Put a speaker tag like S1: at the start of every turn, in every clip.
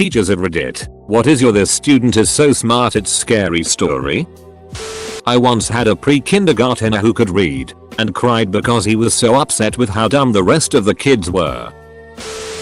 S1: teachers at Reddit. What is your "this student is so smart it's scary" story? I once had a pre-kindergartner who could read and cried because he was so upset with how dumb the rest of the kids were.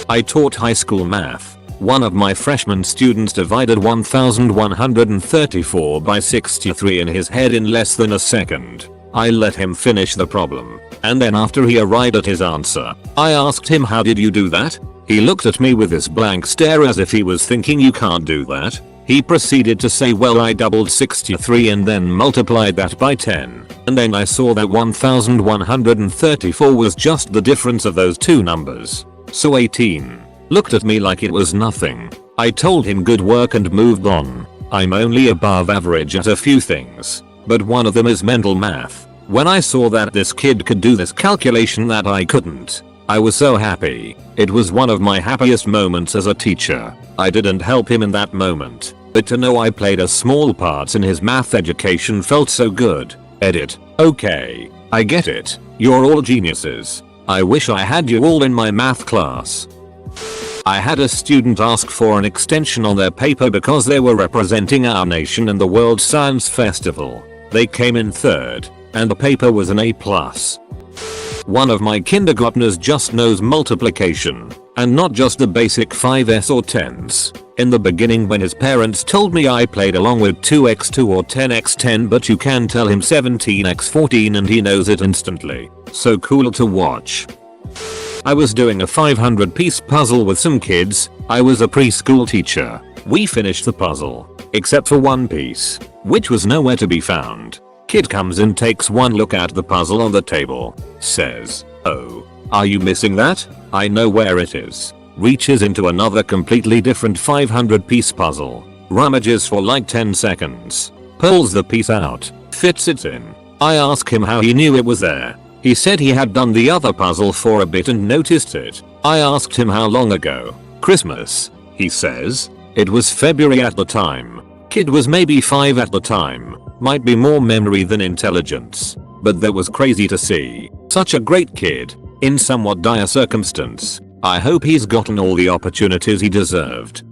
S1: I taught high school math. One of my freshman students divided 1134 by 63 in his head in less than a second. I let him finish the problem, and then after he arrived at his answer, I asked him, "How did you do that?" He looked at me with this blank stare as if he was thinking, "You can't do that." He proceeded to say, "Well, I doubled 63 and then multiplied that by 10. And then I saw that 1134 was just the difference of those two numbers. So 18. Looked at me like it was nothing. I told him good work and moved on. I'm only above average at a few things, but one of them is mental math. When I saw that this kid could do this calculation that I couldn't, I was so happy. It was one of my happiest moments as a teacher. I didn't help him in that moment, but to know I played a small part in his math education felt so good. Edit. Okay, I get it. You're all geniuses. I wish I had you all in my math class. I had a student ask for an extension on their paper because they were representing our nation in the World Science Festival. They came in third, and the paper was an A+. One of my kindergartners just knows multiplication, and not just the basic 5s or 10s. In the beginning, when his parents told me, I played along with 2x2 or 10x10, but you can tell him 17x14 and he knows it instantly. So cool to watch. I was doing a 500-piece puzzle with some kids. I was a preschool teacher. We finished the puzzle, except for one piece, which was nowhere to be found. Kid comes in, takes one look at the puzzle on the table, says, "Oh, are you missing that? I know where it is." Reaches into another completely different 500-piece puzzle, rummages for like 10 seconds, pulls the piece out, fits it in. I ask him how he knew it was there. He said he had done the other puzzle for a bit and noticed it. I asked him how long ago. "Christmas," he says. It was February at the time. Kid was maybe 5 at the time. Might be more memory than intelligence. But that was crazy to see. Such a great kid, in somewhat dire circumstance. I hope he's gotten all the opportunities he deserved.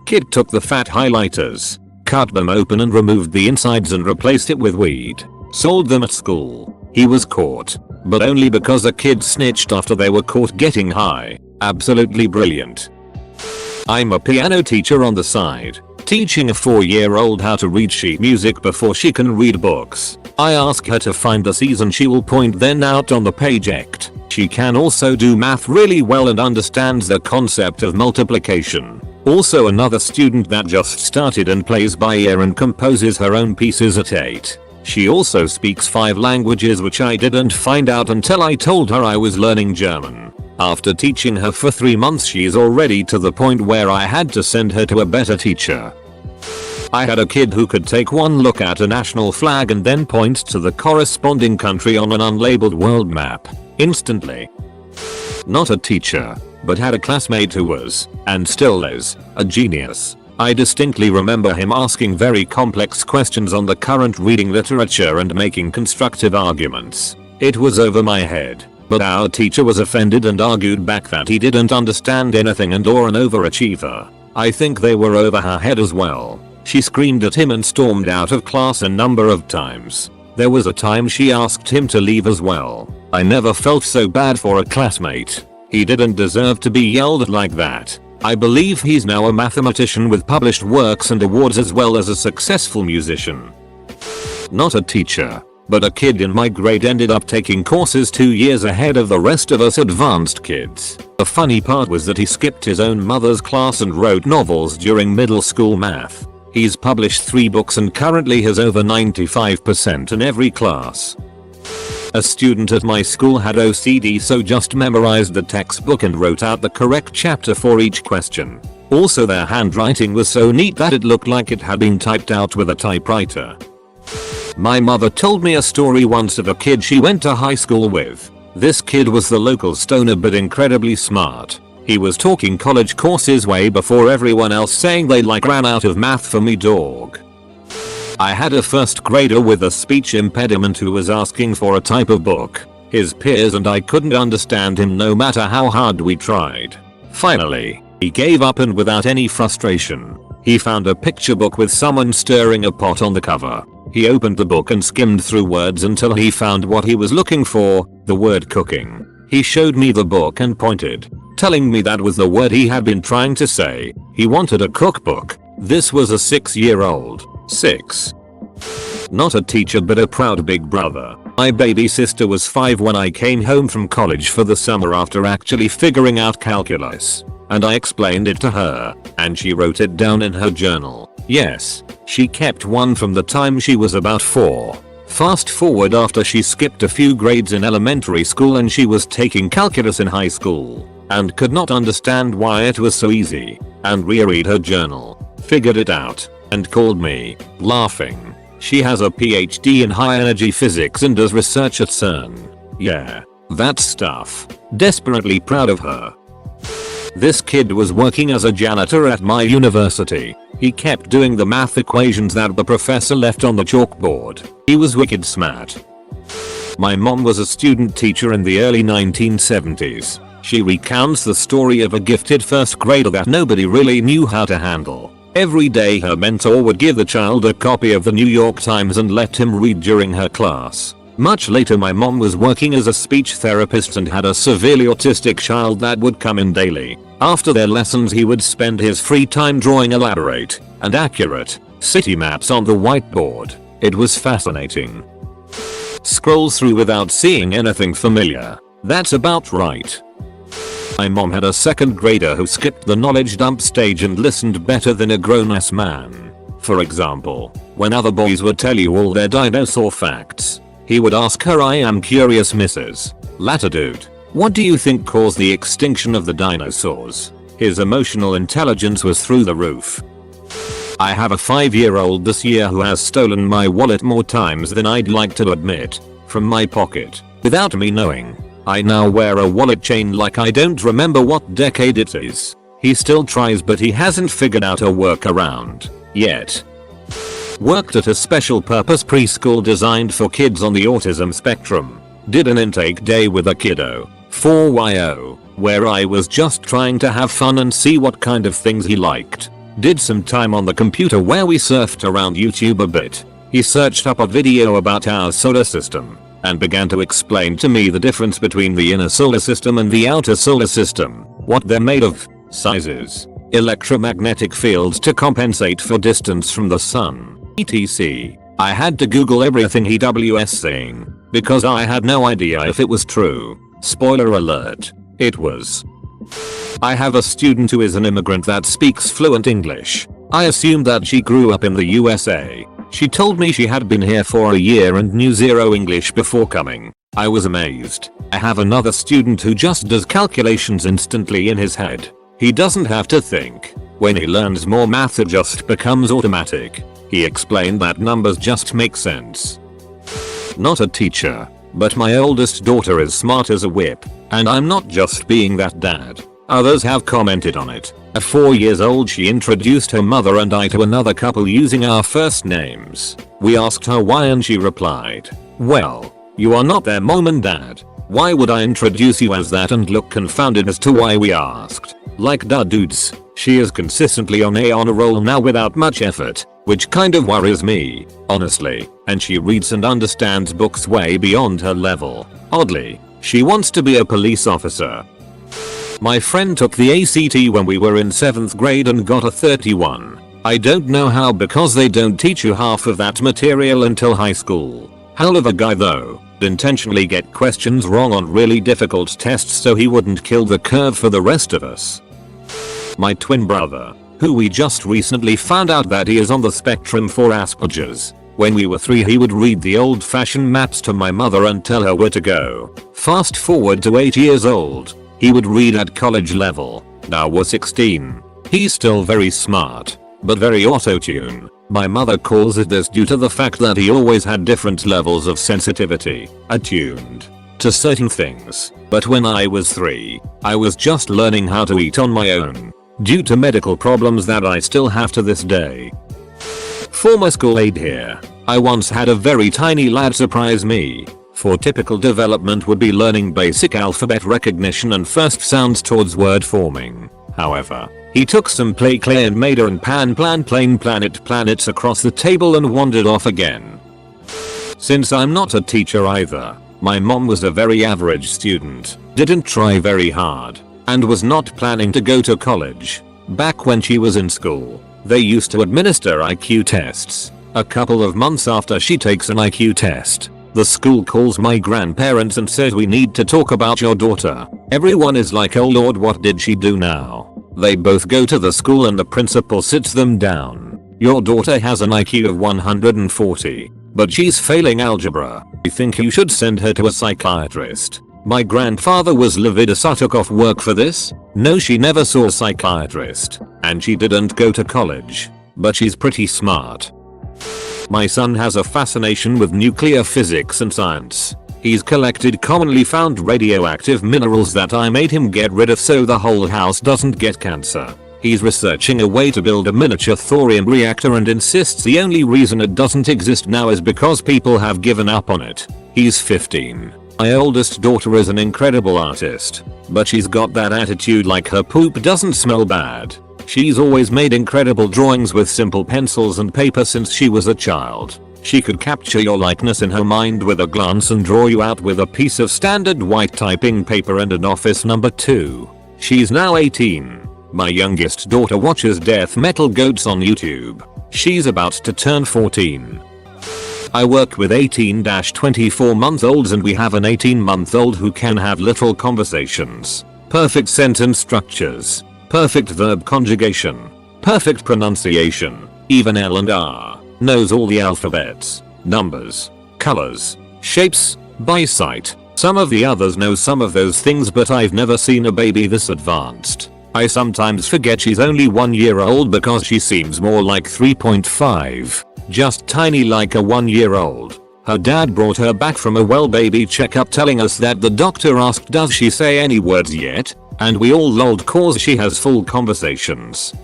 S1: Kid took the fat highlighters, cut them open and removed the insides and replaced it with weed. Sold them at school. He was caught, but only because a kid snitched after they were caught getting high. Absolutely brilliant. I'm a piano teacher on the side, teaching a 4-year-old how to read sheet music before she can read books. I ask her to find the season she will point then out on the page act. She can also do math really well and understands the concept of multiplication. Also another student that just started and plays by ear and composes her own pieces at 8. She also speaks 5 languages, which I didn't find out until I told her I was learning German. After teaching her for 3 months, she's already to the point where I had to send her to a better teacher. I had a kid who could take one look at a national flag and then point to the corresponding country on an unlabeled world map instantly. Not a teacher, but had a classmate who was, and still is, a genius. I distinctly remember him asking very complex questions on the current reading literature and making constructive arguments. It was over my head, but our teacher was offended and argued back that he didn't understand anything and or an overachiever. I think they were over her head as well. She screamed at him and stormed out of class a number of times. There was a time she asked him to leave as well. I never felt so bad for a classmate. He didn't deserve to be yelled at like that. I believe he's now a mathematician with published works and awards as well as a successful musician. Not a teacher, but a kid in my grade ended up taking courses 2 years ahead of the rest of us advanced kids. The funny part was that he skipped his own mother's class and wrote novels during middle school math. He's published 3 books and currently has over 95% in every class. A student at my school had OCD, so just memorized the textbook and wrote out the correct chapter for each question. Also, their handwriting was so neat that it looked like it had been typed out with a typewriter. My mother told me a story once of a kid she went to high school with. This kid was the local stoner but incredibly smart. He was talking college courses way before everyone else, saying they like ran out of math for me, dog. I had a first grader with a speech impediment who was asking for a type of book. His peers and I couldn't understand him no matter how hard we tried. Finally, He gave up, and without any frustration, he found a picture book with someone stirring a pot on the cover. He opened the book and skimmed through words until he found what he was looking for, the word cooking. He showed me the book and pointed, telling me that was the word he had been trying to say. He wanted a cookbook. This was a 6-year-old. 6. Not a teacher but a proud big brother. My baby sister was 5 when I came home from college for the summer after actually figuring out calculus. And I explained it to her, and she wrote it down in her journal. Yes, she kept one from the time she was about 4. Fast forward after she skipped a few grades in elementary school and she was taking calculus in high school, and could not understand why it was so easy, and reread her journal, figured it out, and called me, laughing. She has a PhD in high energy physics and does research at CERN. Yeah, that stuff. Desperately proud of her. This kid was working as a janitor at my university. He kept doing the math equations that the professor left on the chalkboard. He was wicked smart. My mom was a student teacher in the early 1970s. She recounts the story of a gifted first grader that nobody really knew how to handle. Every day her mentor would give the child a copy of the New York Times and let him read during her class. Much later my mom was working as a speech therapist and had a severely autistic child that would come in daily. After their lessons he would spend his free time drawing elaborate and accurate city maps on the whiteboard. It was fascinating. Scrolls through without seeing anything familiar. That's about right. My mom had a second grader who skipped the knowledge dump stage and listened better than a grown-ass man. For example, when other boys would tell you all their dinosaur facts, he would ask her, "I am curious, Mrs. Latitude, what do you think caused the extinction of the dinosaurs?" His emotional intelligence was through the roof. I have a 5-year-old this year who has stolen my wallet more times than I'd like to admit, from my pocket, without me knowing. I now wear a wallet chain like I don't remember what decade it is. He still tries, but he hasn't figured out a workaround yet. Worked at a special purpose preschool designed for kids on the autism spectrum. Did an intake day with a kiddo, 4YO, where I was just trying to have fun and see what kind of things he liked. Did some time on the computer where we surfed around YouTube a bit. He searched up a video about our solar system and began to explain to me the difference between the inner solar system and the outer solar system, what they're made of, sizes, electromagnetic fields to compensate for distance from the sun, etc. I had to Google everything he was saying, because I had no idea if it was true. Spoiler alert, it was. I have a student who is an immigrant that speaks fluent English. I assumed that she grew up in the USA. She told me she had been here for a year and knew zero English before coming. I was amazed. I have another student who just does calculations instantly in his head. He doesn't have to think. When he learns more math it just becomes automatic. He explained that numbers just make sense. Not a teacher, but my oldest daughter is smart as a whip, and I'm not just being that dad. Others have commented on it. At 4 years old she introduced her mother and I to another couple using our first names. We asked her why and she replied, "Well, you are not their mom and dad. Why would I introduce you as that?" and looked confounded as to why we asked. Like duh dudes, she is consistently on a roll now without much effort, which kind of worries me, honestly, and she reads and understands books way beyond her level. Oddly, she wants to be a police officer. My friend took the ACT when we were in 7th grade and got a 31. I don't know how because they don't teach you half of that material until high school. Hell of a guy though, intentionally get questions wrong on really difficult tests so he wouldn't kill the curve for the rest of us. My twin brother, who we just recently found out that he is on the spectrum for Asperger's. When we were 3 he would read the old-fashioned maps to my mother and tell her where to go. Fast forward to 8 years old. He would read at college level. Now we're 16. He's still very smart, but very auto-tune. My mother calls it this due to the fact that he always had different levels of sensitivity, attuned to certain things. But when I was 3, I was just learning how to eat on my own, due to medical problems that I still have to this day. Former school aide here. I once had a very tiny lad surprise me. For typical development would be learning basic alphabet recognition and first sounds towards word forming. However, he took some play clay and made a and pan plan plane planets across the table and wandered off again. Since I'm not a teacher either, my mom was a very average student, didn't try very hard, and was not planning to go to college. Back when she was in school, they used to administer IQ tests. A couple of months after she takes an IQ test, the school calls my grandparents and says we need to talk about your daughter. Everyone is like, oh lord, what did she do now? They both go to the school and the principal sits them down. Your daughter has an IQ of 140, but she's failing algebra. We think you should send her to a psychiatrist. My grandfather was livid as I took off work for this. No, she never saw a psychiatrist, and she didn't go to college, but she's pretty smart. My son has a fascination with nuclear physics and science. He's collected commonly found radioactive minerals that I made him get rid of so the whole house doesn't get cancer. He's researching a way to build a miniature thorium reactor and insists the only reason it doesn't exist now is because people have given up on it. He's 15. My oldest daughter is an incredible artist, but she's got that attitude like her poop doesn't smell bad. She's always made incredible drawings with simple pencils and paper since she was a child. She could capture your likeness in her mind with a glance and draw you out with a piece of standard white typing paper and an office number 2. She's now 18. My youngest daughter watches death metal goats on YouTube. She's about to turn 14. I work with 18-24 month olds and we have an 18-month-old who can have little conversations, perfect sentence structures, perfect verb conjugation, perfect pronunciation, even L and R. Knows all the alphabets, numbers, colors, shapes, by sight. Some of the others know some of those things, but I've never seen a baby this advanced. I sometimes forget she's only 1 year old because she seems more like 3.5, just tiny like a 1 year old. Her dad brought her back from a well baby checkup telling us that the doctor asked does she say any words yet, and we all lolled cause she has full conversations.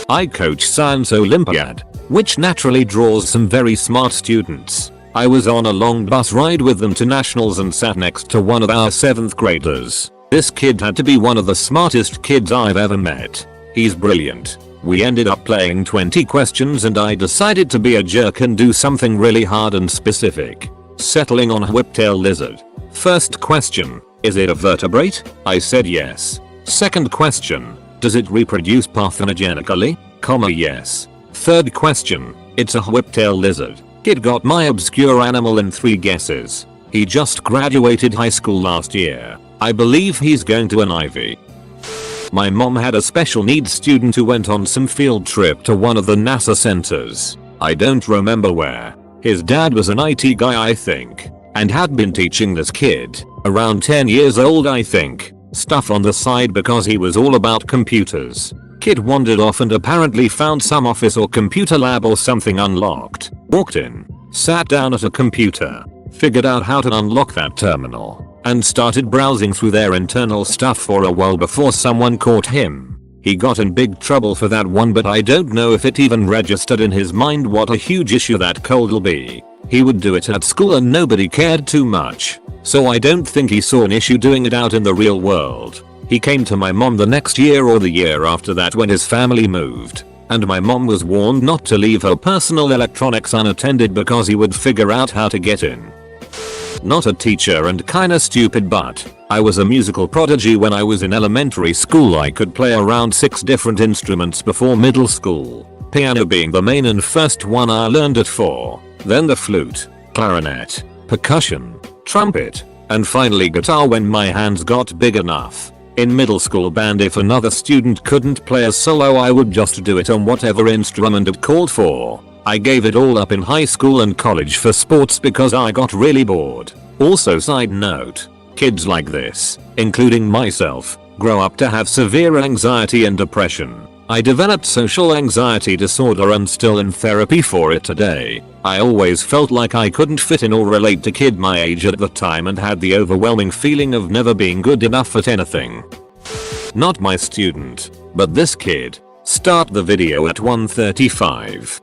S1: I coach Science Olympiad, which naturally draws some very smart students. I was on a long bus ride with them to nationals and sat next to one of our 7th graders. This kid had to be one of the smartest kids I've ever met. He's brilliant. We ended up playing 20 questions and I decided to be a jerk and do something really hard and specific. Settling on a whiptail lizard. First question, is it a vertebrate? I said yes. Second question, does it reproduce parthenogenically? Yes. Third question, it's a whiptail lizard. Kid got my obscure animal in 3 guesses. He just graduated high school last year. I believe he's going to an Ivy. My mom had a special needs student who went on some field trip to one of the NASA centers. I don't remember where. His dad was an IT guy I think, and had been teaching this kid, around 10 years old I think, stuff on the side because he was all about computers. Kid wandered off and apparently found some office or computer lab or something unlocked. Walked in, sat down at a computer, figured out how to unlock that terminal, and started browsing through their internal stuff for a while before someone caught him. He got in big trouble for that one, but I don't know if it even registered in his mind what a huge issue that code'll be. He would do it at school and nobody cared too much, so I don't think he saw an issue doing it out in the real world. He came to my mom the next year or the year after that when his family moved, and my mom was warned not to leave her personal electronics unattended because he would figure out how to get in. Not a teacher and kinda stupid, but I was a musical prodigy when I was in elementary school. I could play around 6 different instruments before middle school, piano being the main and first one I learned at 4, then the flute, clarinet, percussion, trumpet, and finally guitar when my hands got big enough. In middle school band, if another student couldn't play a solo, I would just do it on whatever instrument it called for. I gave it all up in high school and college for sports because I got really bored. Also, side note, kids like this, including myself, grow up to have severe anxiety and depression. I developed social anxiety disorder and still in therapy for it today. I always felt like I couldn't fit in or relate to kid my age at the time and had the overwhelming feeling of never being good enough at anything. Not my student, but this kid. Start the video at 1:35.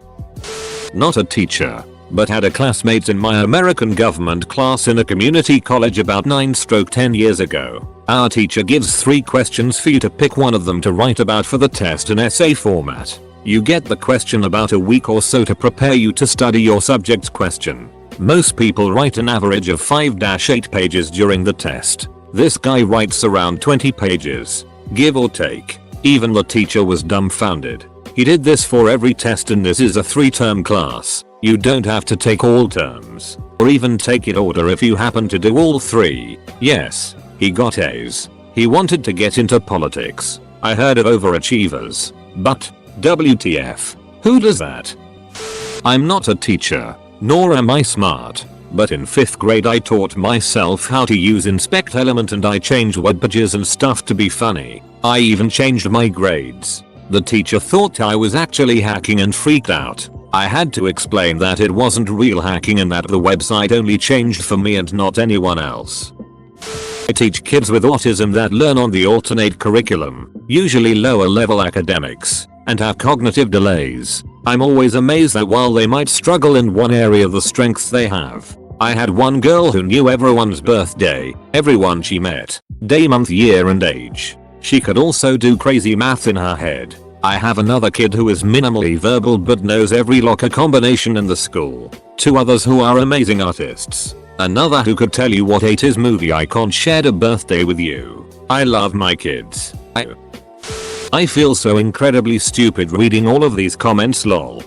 S1: Not a teacher, but had a classmate in my American government class in a community college about 9-10 years ago. Our teacher gives 3 questions for you to pick one of them to write about for the test in essay format. You get the question about a week or so to prepare you to study your subject's question. Most people write an average of 5-8 pages during the test. This guy writes around 20 pages, give or take. Even the teacher was dumbfounded. He did this for every test, and this is a 3-term class. You don't have to take all terms, or even take it order if you happen to do all 3. Yes, he got A's. He wanted to get into politics. I heard of overachievers, but WTF, who does that? I'm not a teacher, nor am I smart, but in 5th grade I taught myself how to use Inspect Element, and I changed web pages and stuff to be funny. I even changed my grades. The teacher thought I was actually hacking and freaked out. I had to explain that it wasn't real hacking and that the website only changed for me and not anyone else. I teach kids with autism that learn on the alternate curriculum, usually lower level academics, and have cognitive delays. I'm always amazed that while they might struggle in one area, the strengths they have. I had one girl who knew everyone's birthday, everyone she met, day, month, year and age. She could also do crazy math in her head. I have another kid who is minimally verbal but knows every locker combination in the school. 2 others who are amazing artists. Another who could tell you what 80s movie icon shared a birthday with you. I love my kids. I feel so incredibly stupid reading all of these comments, lol.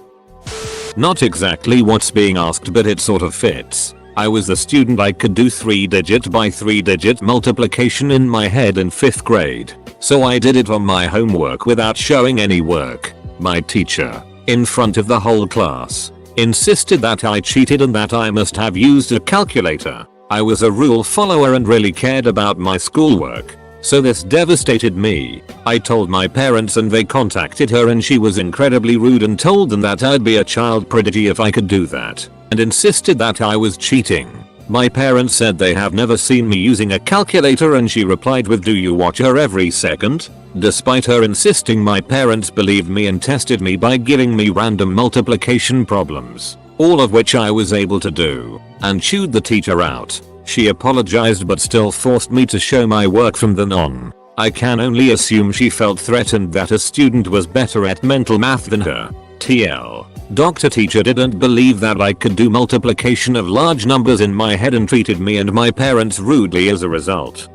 S1: Not exactly what's being asked, but it sort of fits. I was the student I could do 3-digit by 3-digit multiplication in my head in 5th grade. So I did it on my homework without showing any work. My teacher, in front of the whole class, insisted that I cheated and that I must have used a calculator. I was a rule follower and really cared about my schoolwork. So this devastated me. I told my parents and they contacted her, and she was incredibly rude and told them that I'd be a child prodigy if I could do that, and insisted that I was cheating. My parents said they have never seen me using a calculator, and she replied with, "Do you watch her every second?" Despite her insisting, my parents believed me and tested me by giving me random multiplication problems, all of which I was able to do, and chewed the teacher out. She apologized but still forced me to show my work from then on. I can only assume she felt threatened that a student was better at mental math than her. TL. Doctor teacher didn't believe that I could do multiplication of large numbers in my head and treated me and my parents rudely as a result.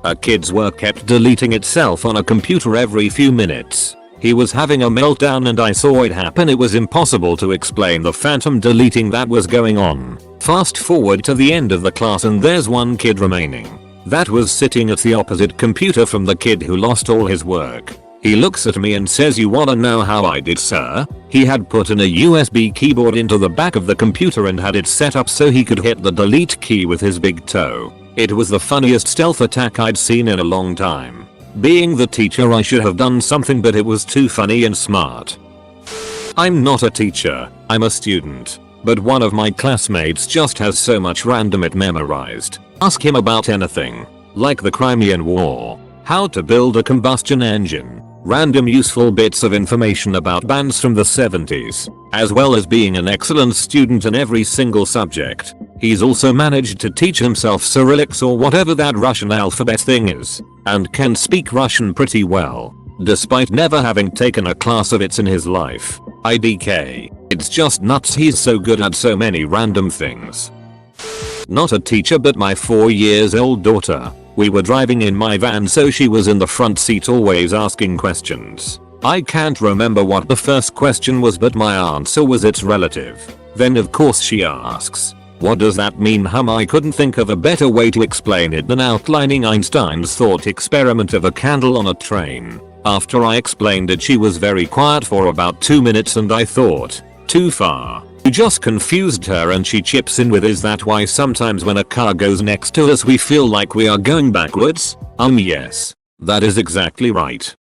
S1: A kid's work kept deleting itself on a computer every few minutes. He was having a meltdown and I saw it happen. It was impossible to explain the phantom deleting that was going on. Fast forward to the end of the class and there's one kid remaining. That was sitting at the opposite computer from the kid who lost all his work. He looks at me and says, "You wanna know how I did, sir?" He had put in a USB keyboard into the back of the computer and had it set up so he could hit the delete key with his big toe. It was the funniest stealth attack I'd seen in a long time. Being the teacher, I should have done something, but it was too funny and smart. I'm not a teacher, I'm a student. But one of my classmates just has so much random it memorized. Ask him about anything. Like the Crimean War, how to build a combustion engine, random useful bits of information about bands from the 70s, as well as being an excellent student in every single subject. He's also managed to teach himself Cyrillics or whatever that Russian alphabet thing is, and can speak Russian pretty well, despite never having taken a class of it in his life. IDK. It's just nuts, he's so good at so many random things. Not a teacher, but my 4-year-old daughter. We were driving in my van, so she was in the front seat always asking questions. I can't remember what the first question was, but my answer was its relative. Then of course she asks, "What does that mean, hum?" I couldn't think of a better way to explain it than outlining Einstein's thought experiment of a candle on a train. After I explained it, she was very quiet for about 2 minutes and I thought, too far. You just confused her, and she chips in with, "Is that why sometimes when a car goes next to us we feel like we are going backwards?" Yes. That is exactly right.